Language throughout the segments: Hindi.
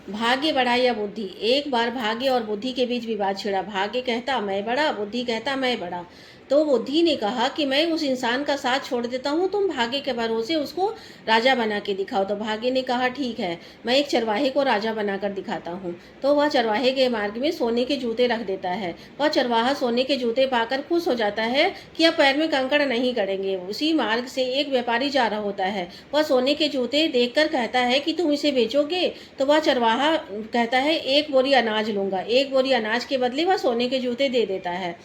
भाग्य बड़ा या बुद्धि। एक बार भाग्य और बुद्धि के बीच विवाद छिड़ा। भाग्य कहता मैं बड़ा, बुद्धि कहता मैं बड़ा। तो बुद्धि ने कहा कि मैं उस इंसान का साथ छोड़ देता हूँ, तुम भाग्य के भरोसे उसको राजा बना के दिखाओ। तो भाग्य ने कहा ठीक है, मैं एक चरवाहे को राजा बनाकर दिखाता हूँ। तो वह चरवाहे के मार्ग में सोने के जूते रख देता है। वह चरवाहा सोने के जूते पाकर खुश हो जाता है कि अब पैर में कंकड़ नहीं गड़ेंगे। उसी मार्ग से एक व्यापारी जा रहा होता है। वह सोने के जूते देखकर कहता है कि तुम इसे बेचोगे? तो वह चरवाहा कहता है एक बोरी अनाज लूंगा। एक बोरी अनाज के बदले वह सोने के जूते दे देता है।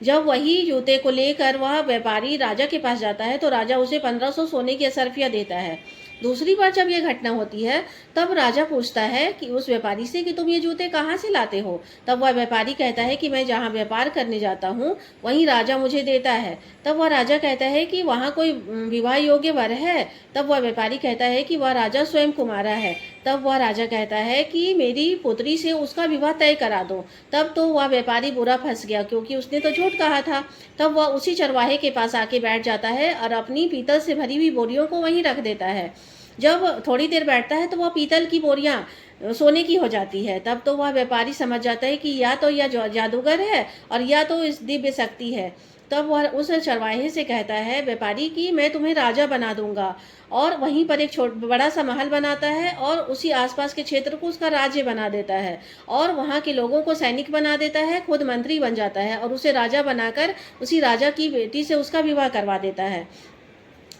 जब वही जूते को लेकर वह व्यापारी राजा के पास जाता है तो राजा उसे 1500 सोने की असरफियां देता है। दूसरी बार जब यह घटना होती है तब राजा पूछता है कि उस व्यापारी से कि तुम ये जूते कहाँ से लाते हो? तब वह व्यापारी कहता है कि मैं जहाँ व्यापार करने जाता हूँ वहीं राजा मुझे देता है। तब वह राजा कहता है कि वहाँ कोई विवाह योग्य वर है? तब वह व्यापारी कहता है कि वह राजा स्वयं कुमारा है। तब वह राजा कहता है कि मेरी पुत्री से उसका विवाह तय करा दो। तब तो वह व्यापारी बुरा फंस गया, क्योंकि उसने तो झूठ कहा था। तब वह उसी चरवाहे के पास आके बैठ जाता है और अपनी पीतल से भरी हुई बोरियों को वहीं रख देता है। जब थोड़ी देर बैठता है तो वह पीतल की बोरियां सोने की हो जाती है। तब तो वह व्यापारी समझ जाता है कि या तो यह जादूगर है और या तो इस दिव्य शक्ति है। तब वह उस चरवाहे से कहता है व्यापारी कि मैं तुम्हें राजा बना दूंगा, और वहीं पर एक बड़ा सा महल बनाता है और उसी आसपास के क्षेत्र को उसका राज्य बना देता है और वहाँ के लोगों को सैनिक बना देता है, खुद मंत्री बन जाता है और उसे राजा बनाकर उसी राजा की बेटी से उसका विवाह करवा देता है।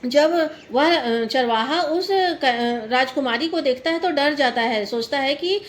जब वह चरवाहा उस राजकुमारी को देखता है तो डर जाता है, सोचता है कि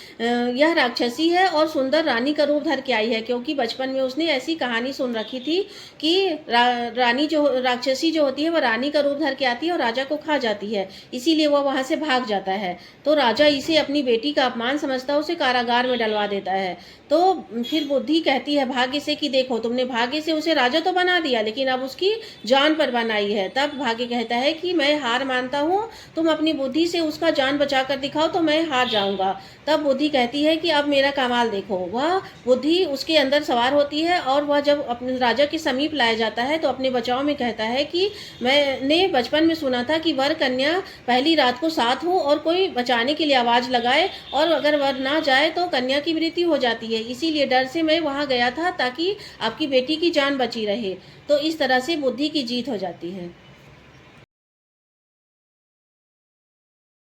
यह राक्षसी है और सुंदर रानी का रूप धर के आई है, क्योंकि बचपन में उसने ऐसी कहानी सुन रखी थी कि रानी जो राक्षसी जो होती है वह रानी का रूप धर के आती है और राजा को खा जाती है। इसीलिए वह वहां से भाग जाता है। तो राजा इसे अपनी बेटी का अपमान समझता है, उसे कारागार में डलवा देता है। तो फिर बुद्धि कहती है भाग्य से कि देखो तुमने भाग्य से उसे राजा तो बना दिया लेकिन अब उसकी जान पर बनाई है। तब भाग्य कहता है कि मैं हार मानता हूँ, तुम अपनी बुद्धि से उसका जान बचा कर दिखाओ तो मैं हार जाऊंगा। तब बुद्धि कहती है कि अब मेरा कमाल देखो। वह बुद्धि उसके अंदर सवार होती है और वह जब अपने राजा के समीप लाया जाता है तो अपने बचाव में कहता है कि मैंने बचपन में सुना था कि वर कन्या पहली रात को साथ हो और कोई बचाने के लिए आवाज लगाए, और अगर वर ना जाए तो कन्या की मृत्यु हो जाती है। इसीलिए डर से मैं वहां गया था ताकि आपकी बेटी की जान बची रहे। तो इस तरह से बुद्धि की जीत हो जाती है।